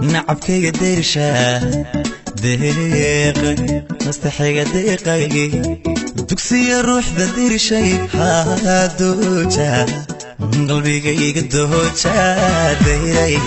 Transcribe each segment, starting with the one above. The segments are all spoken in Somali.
نعبكي ديرشا دقيقة مستحية دقيقة دوكسي الروح ذا ديرشا هادوجا قلبي قيق الدوجا ديري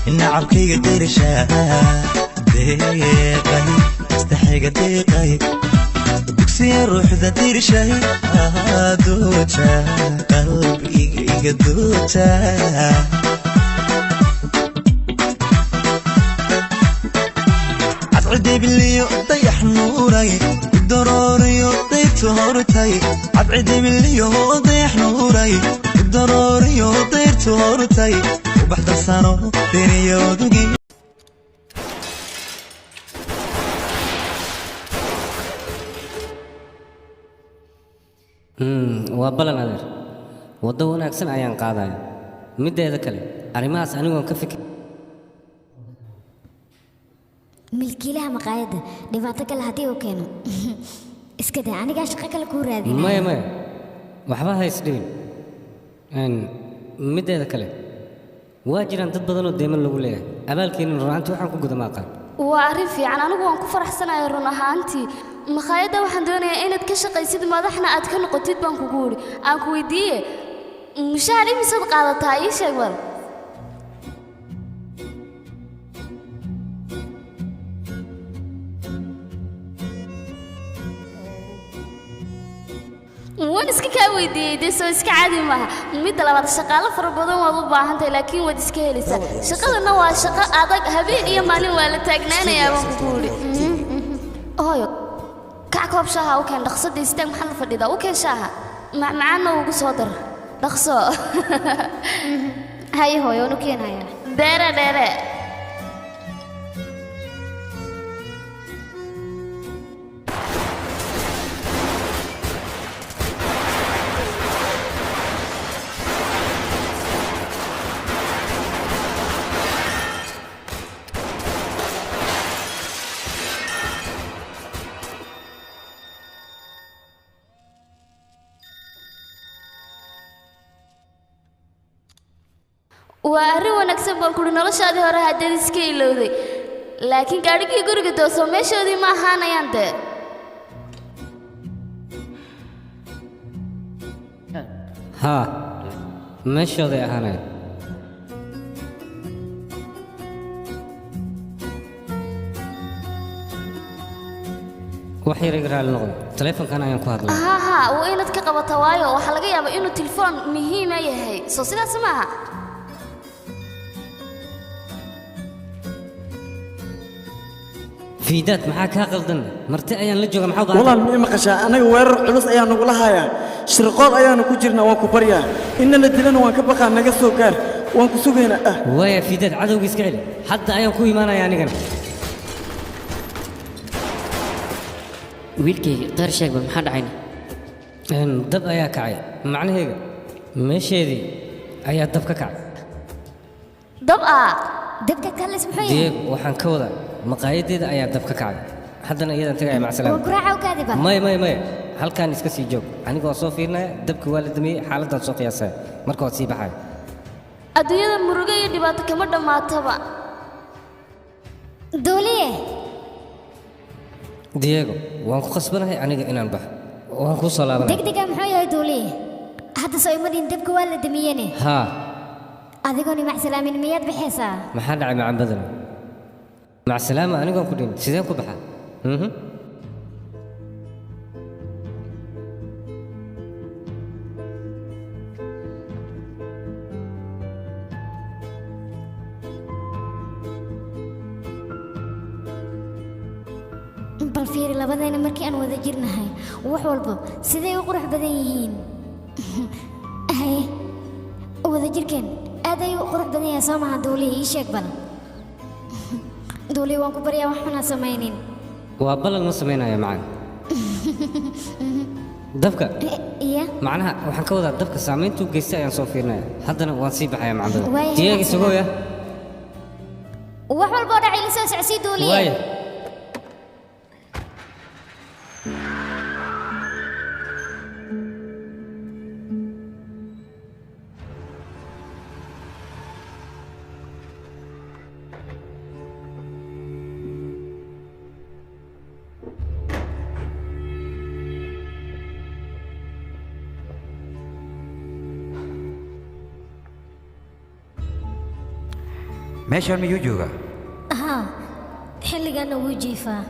نعبكي ديرشا دقيقة مستحية دقيقة دوكسي الروح ذا ديرشا هادوجا قلبي قيق الدوجا عدي باللي ضيح نوري الضروري ضيت هورتي عدي باللي ضيح نوري الضروري ضيت هورتي وبحضر سنة ديني ودقي وابلا نادر ودونا أكسن أيان قاضي مدة هذا كلام أريماس أنا وان كفك ملكي لها مقايدة دفعتك الهاتي وكانوا اسكدي أنا قاش شقك الكورة هذه ما وحباها يسلين أن مدة هذا كلام واجر أن تبضلوا دائما الأولى أبالكين رانتو حنكو قد ما قال وعرفي عن أنا وان كفر حسنا يرونها أنتي مخايدة waxaan doonayaa inaad ka shaqaysid madaxna aad ka noqotid baan ku guuri aan ku weydiiyay mushaar imisad qaadataa ii sheeg wal waan iska ka weydiiyay soo iska caadi maaha mid labaad shaqaale fara badan waad u baahan tahay laakiin wad iska helaysaa shaqadana waa shaqo adag habeen iyo maalin waa la taagnaanayaa baan ku guuri hooyo كعكوب شاها وكان دخصة ديستك محل فديدا وكان شاها معنا وقصة در دخصة هاي هو يونو كين هاي دارة دارة وأهري ونكسب بالكل نلاش هذه هراء هدي سكيلو ذي لكن قاعد يقول كده سومش هذي ما هانا ينده ها مش هذي هانا وحير يقرأ اللغة تليفون كان ينقو هذا ها وين تكقب طوايو وحلقة يا إنه تليفون مهمة يهي سوسيدا سماها فيدات معاك هاقلدن مرتي أيان لجوغ محوضة والله ما قشا أنا وير علوس أيان نقولها يا شرقات أيان كجرنا وانكو بريا إن الدلنا وانك بقى نقصو كار وانكو سوقنا ويا فيدات عدو بيسكعلي حتى أيان كوي مانا يعني كنا ويلكي غير شيء بمحل عيني دب أيا كعي معنى هيك مش هذي أيا دب كعي دبك كان اسمه ديب وحن كودا مقايد أيا دب كعي حدنا إذا أنت مع سلام وقراعة وكاذبة ما هل كان يسكسي جوك أنا قاعد صوفينا دبك والدمي حالة صوت ياسر مركز سيبه حاجة الدنيا المرجية اللي بعتك مرة ما تبع دولية دييغو وانكو خصبنا أنا إن البحر وانكو صلابنا دك محوية دولية هذا سوي مدين دبك والدميني ها أذكرني مع سلامة مياد بحسا ما حد عم عم بدل مع السلامة أنا قام كلين سيدان كبحة بالفير لبدينا مركي أنا وذا جرنا هاي وحولبا سيدي وقرح بديهين هاي وذا جركن هذا قرح بديها سامع دولي إيش يقبل دولي وانكو بريا وحنا سمينين وابلا المسمينا يا معان dabka iya macnaha waxaan ka wadaa dabka saamayntuu geystay ayaan soo fiirinaya haddana waan sii baxayaa macdada Waaya, diyaag isagoo ya wax walba oo dhacay la soo socsii duuliye waaya meeshaan miyuu joogaa haa xilligaana wuu jiifaa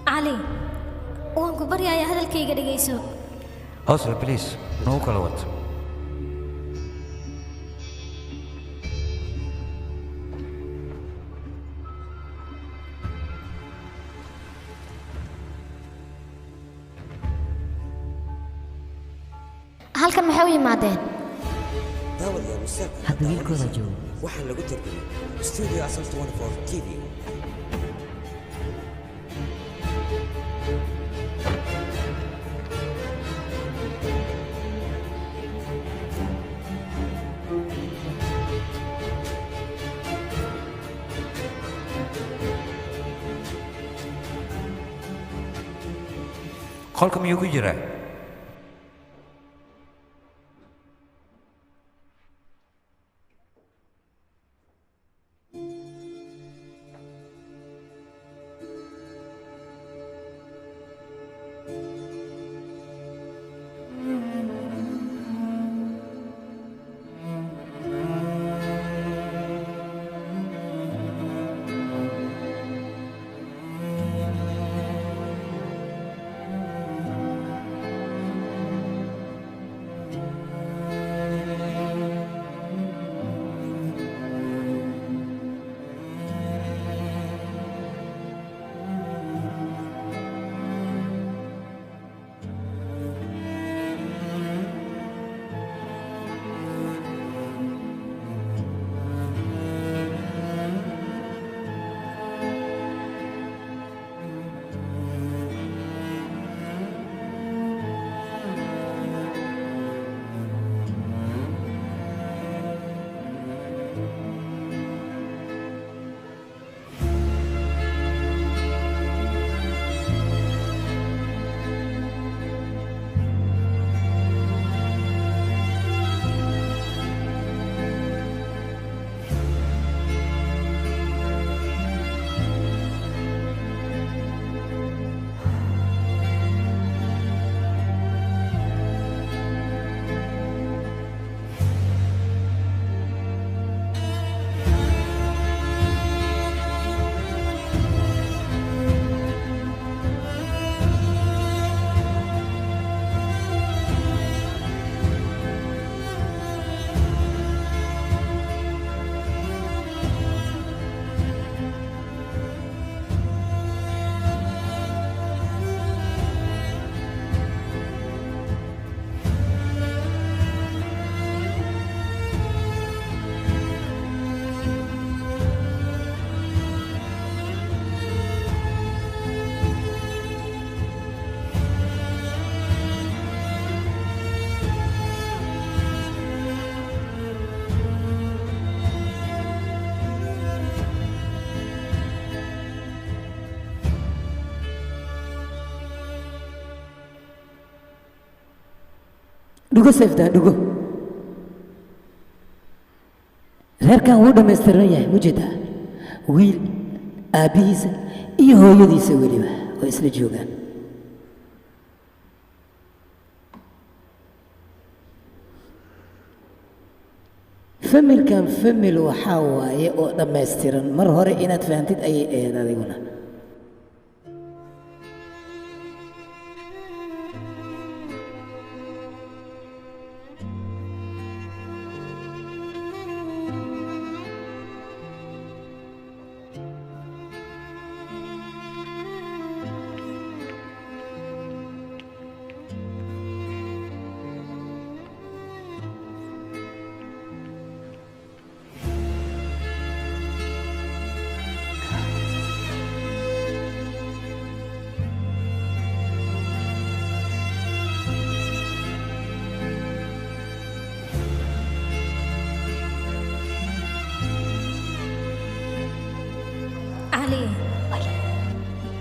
cali waan ku baryayaa hadalkayga dhegayso hosla bliis nagu kala wad halkan maxay u yimaadeen daawadayaal misaanka hadda wiilkooda joogo waxaa lagu tarjumay studio asal 24 tv qolka miyuu ku jiraa dhugo seeftaa dhugo reerkan wuu dhammaystiran yahay mujeedaa wiil aabbihiisa iyo hooyadiisa weliba oo isla joogaan familkan famil waxaa waaye oo dhammaystiran mar hore inaad fahantid ayay ahayd adiguna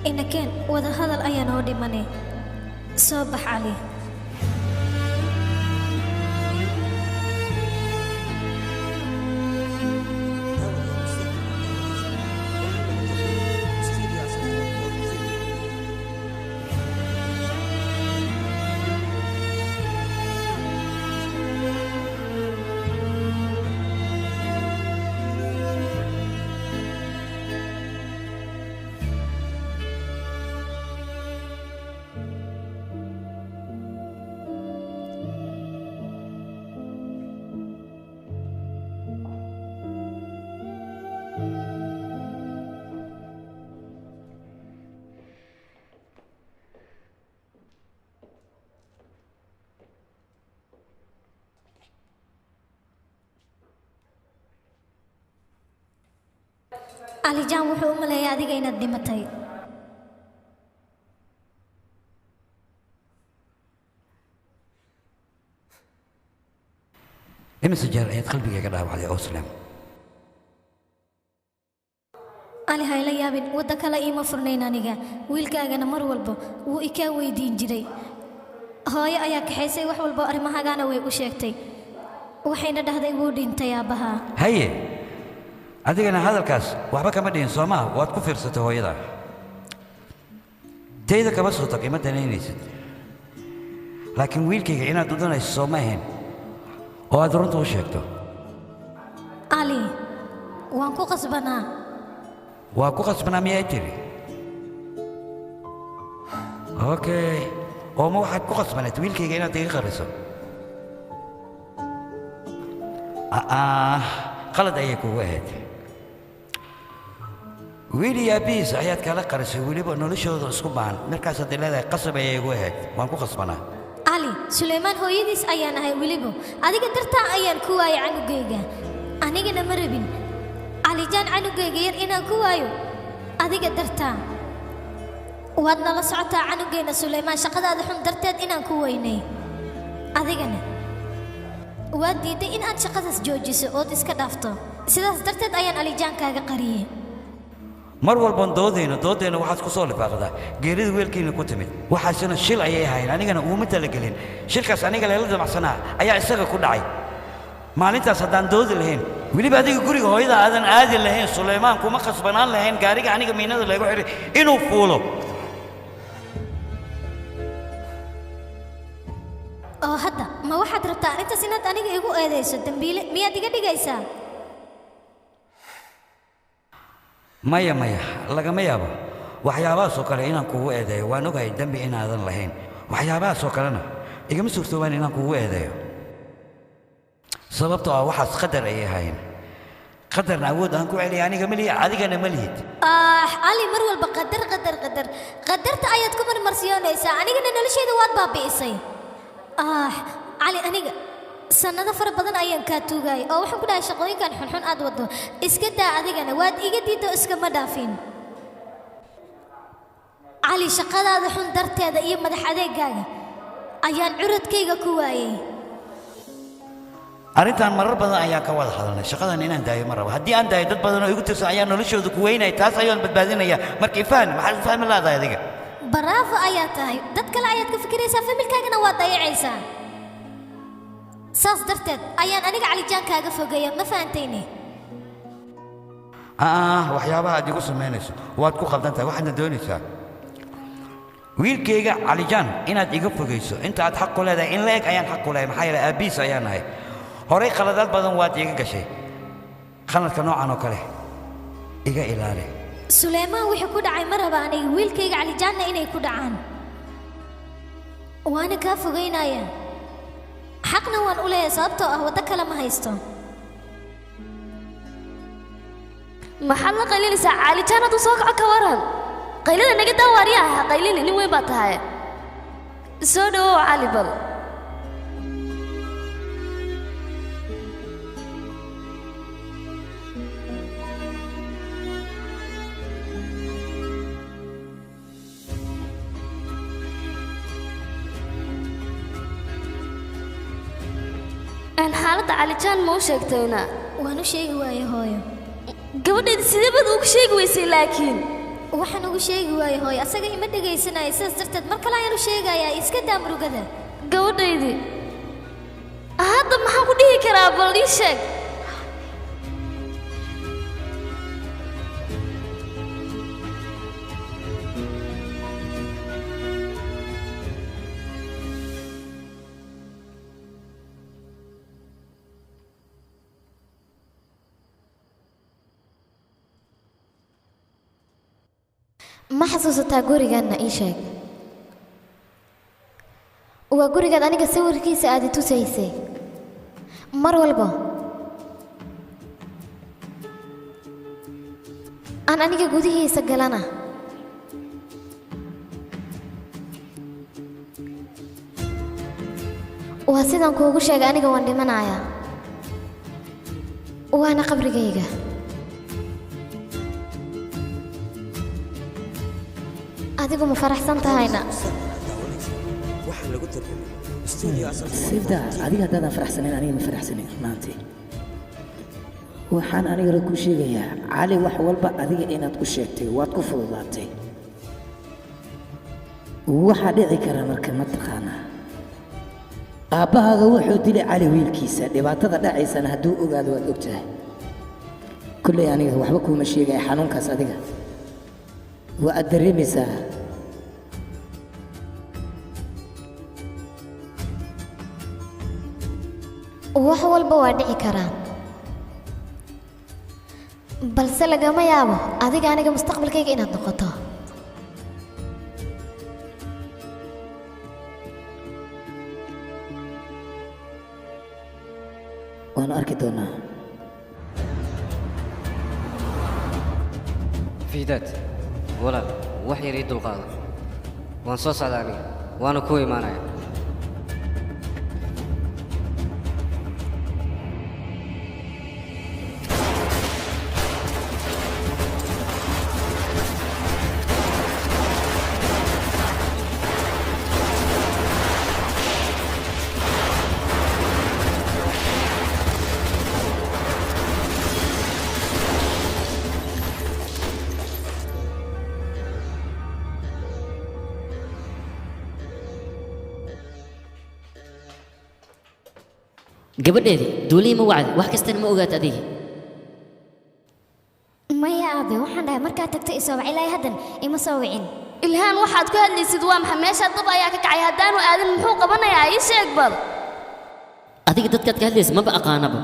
inakeen wada hadal ayaa noo dhimanay soo bax cali علي جان wuxuu u maleeyay adiga inaad dhimatay imise jeer ayaad qalbigayga dhaawacday Oslam Ali hayla yaabin wada kale ima furnayn aniga wiilkaagana mar walba wuu ika weydiin jiray hooyo ayaa kaxaysay wax walba arimahagana way u sheegtay waxayna dhahday wuu dhintay aabaha haye adigana hadalkaas waxba kama dhihin Soomaa waad ku fiirsatay hooyada tayda kama soo taqi ma danaynaysid laakiin wiilkayga inaad u danayso Soomaaheen oo aad runta u sheegto Ali waan ku qasbanaa waa ku qasbanaa miyaa tiri okay oo ma waxaad ku qasbanayd wiilkayga inaad iga qariso qalad ayay kugu ahayd wiil iyo aabbihiis ayaad kala qarisay weliba noloshooda isku baahan markaas hadday leedahay qasab ayay igu ahayd waan ku qasbanaa Ali Suleymaan hooyadiis ayaan ahay weliba adiga dartaa ayaan ku waayay canugayga anigana ma rabin Ali jaan canugayga yar inaan ku waayo adiga dartaa waad nala socotaa canugayna Suleymaan shaqadaada xun darteed inaan ku weynay adigana waad diiday in aad shaqadaas joojiso ood iska dhaafto sidaas darteed ayaan Ali jaan kaaga qariyay mar walba doodeena waxaad ku soo lifaaqdaa geerida weelkiina ku timid waxaasina shil ayay ahayn anigana uuma talagelin shilkaas aniga leela damacsanaa ayaa isaga ku dhacay maalintaas haddaan doodi lahayn weliba adiga guriga hooyada aadan aadi lahayn Suleymaan kuma qasbanaan lahayn gaariga aniga miinada lagu xiray inuu fuulo oo hadda ma waxaad rabtaa intaas inaad aniga igu eedeyso dambiile miyaad iga dhigaysaa maya lagama yaabo waxyaabahaas oo kale inaan kugu eedeeyo waan ogahay dambi inaadan lahayn waxyaabahaas oo kalena igama suurtoobaan inaan kugu eedeeyo sababtoo ah waxaas qadar ayay ahayn qadarna awood aan ku celiya aniga malihi adigana malihid Ali mar walba qadarta ayaad ku marmarsiyoonaysaa anigana noloshayda waad baabi'isay Ali aniga sanado fara badan ayaan ka tuugay oo waxaan ku dhahay shaqooyinkan xunxun aad wado iska daa adigana waad iga diido iska ma dhaafin Ali shaqadaada xun darteeda iyo madax adeegaaga ayaan curadkayga ku waayay arrintan marar badan ayaan ka wada hadalnay shaqadan inaan daayo ma rabo haddii aan daayo dad badan oo igu tirsan ayaa noloshooda ku weynay taas ayaan badbaadinaya markii maxaad fahmi laadahay adiga baraafo ayaa tahay dad kale ayaad ka fikiraysaa familkaagana waad dayacaysaa saas darteed ayaan aniga cali jaan kaaga fogeeya ma fahantayni waxyaabaha aad igu samaynayso waad ku qaldan tahay waxaadna doonaysaa wiilkayga cali jaan inaad iga fogayso inta aad xaq ku leedahay in la-eg ayaan xaq ku leeyahay maxaa yeelay aabbihiis ayaan nahay horay qaladaad badan waad iga gashay khaladka noocan oo kale iga ilaali Suleymaan wixii ku dhacay ma raba aniga wiilkayga cali jaanna inay ku dhacaan waana kaa fogeynaya xaqna waan u leeyahay sababtoo ah waddo kale ma haysto maxaad la qaylinaysaa cali jaan hadduu soo kaco ka waran qaylada naga daawaariya ah qaylini nin weyn baa tahay soo dhawow cali bal aan xaaladda cali jaan ma u sheegtayna waan u sheegi waaye hooyo gabadheeda sidee baad ugu sheegi weysay laakiin waxaan ugu sheegi waayay hooyo asaga ima dhagaysanayo sidaas darteed mar kale ayaan u sheegayaa iska daa murugada gabadhaydii hadda maxaan ku dhihi karaa bal ii sheeg ma xasuusataa gurigaanna ii sheeg waa gurigaad aniga sawirkiisa aad i tusaysay mar walba aan aniga gudihiisa galana waa sidaan kuugu sheegay aniga waan dhimanayaa waana qabrigayga adigu ma faraxsan tahayna waxaa lagu tarjumay studio asal sida adiga haddaadan faraxsanayn aniga ma faraxsanayn maantii waxaan anigana ku sheegayaa cali wax walba adiga inaad ku sheegtay waad ku fududaatay waxaa dhici kara marka ma taqaanaa aabbahaaga wuxuu dilay cali wiilkiisa dhibaatada dhacaysana hadduu ogaado waad ogtahay kulley aniga waxba kuuma sheegaya xanuunkaas adiga waa aad dareemaysaa wax walba waa dhici karaan balse lagama yaabo adiga aniga mustaqbalkayga inaad noqoto waan arki doonaa fiidaad walaal wax yar ii dulqaada waan soo socdaa aniga waana ku imaanaya gabadheedii duulii ma wacdi wax kastana ma ogaat adiga maya aabe waxaan dhahay markaad tagto isoo wac ilaa haddan ima soo wicin ilhaan waxaad ku hadlaysid waa maxay meesha dab ayaa ka kacay haddaanu aadin muxuu qabanayaa ii sheeg bal adiga dadkaad ka hadlaysa maba aqaanaba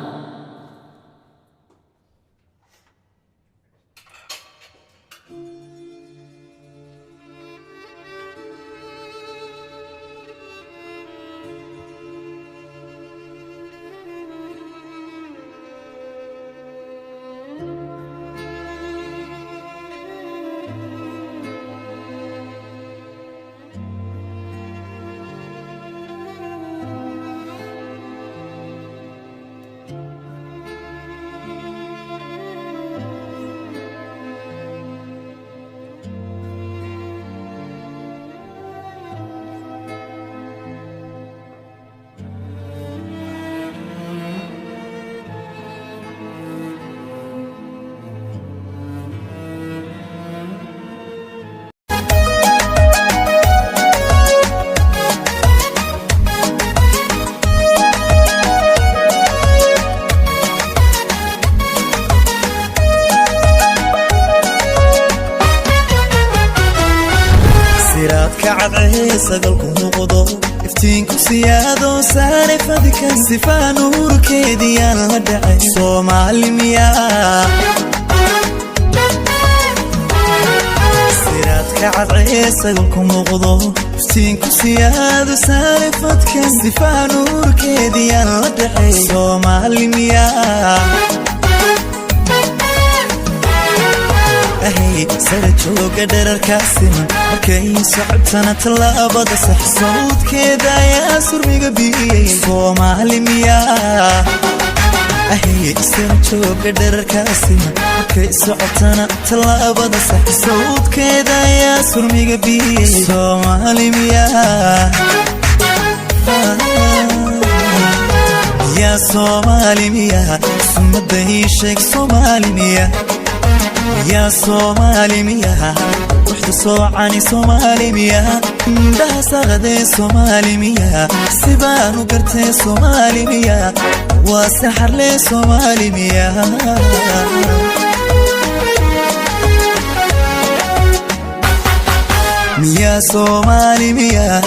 sagalku muuqdo iftiinku siyaado saare fadika sifaa nuurkeediyaan la dhacay soomaali miyaa siraadka cadcee sagalku muuqdo iftiinku siyaado saare fadka sifaa nuurkeediyaan la dhacay soomaali miyaa sara jooga dherarkaasiman markay socobtana tallaabada sax sawdkeeda ayaa surmiga biyey soomaali miyaa sara jooga dherarkaasiman markay socobtana tallaabada sax sawdkeeda ayaa surmiga biyey soomaali miyaa yaa soomaali miyaa sumadda ii sheeg soomaali miyaa يا صومالي ميا رحت صوعني صومالي ميا ده سغدي صومالي ميا سبانو قرتي صومالي ميا وسحر لي صومالي ميا ميا صومالي ميا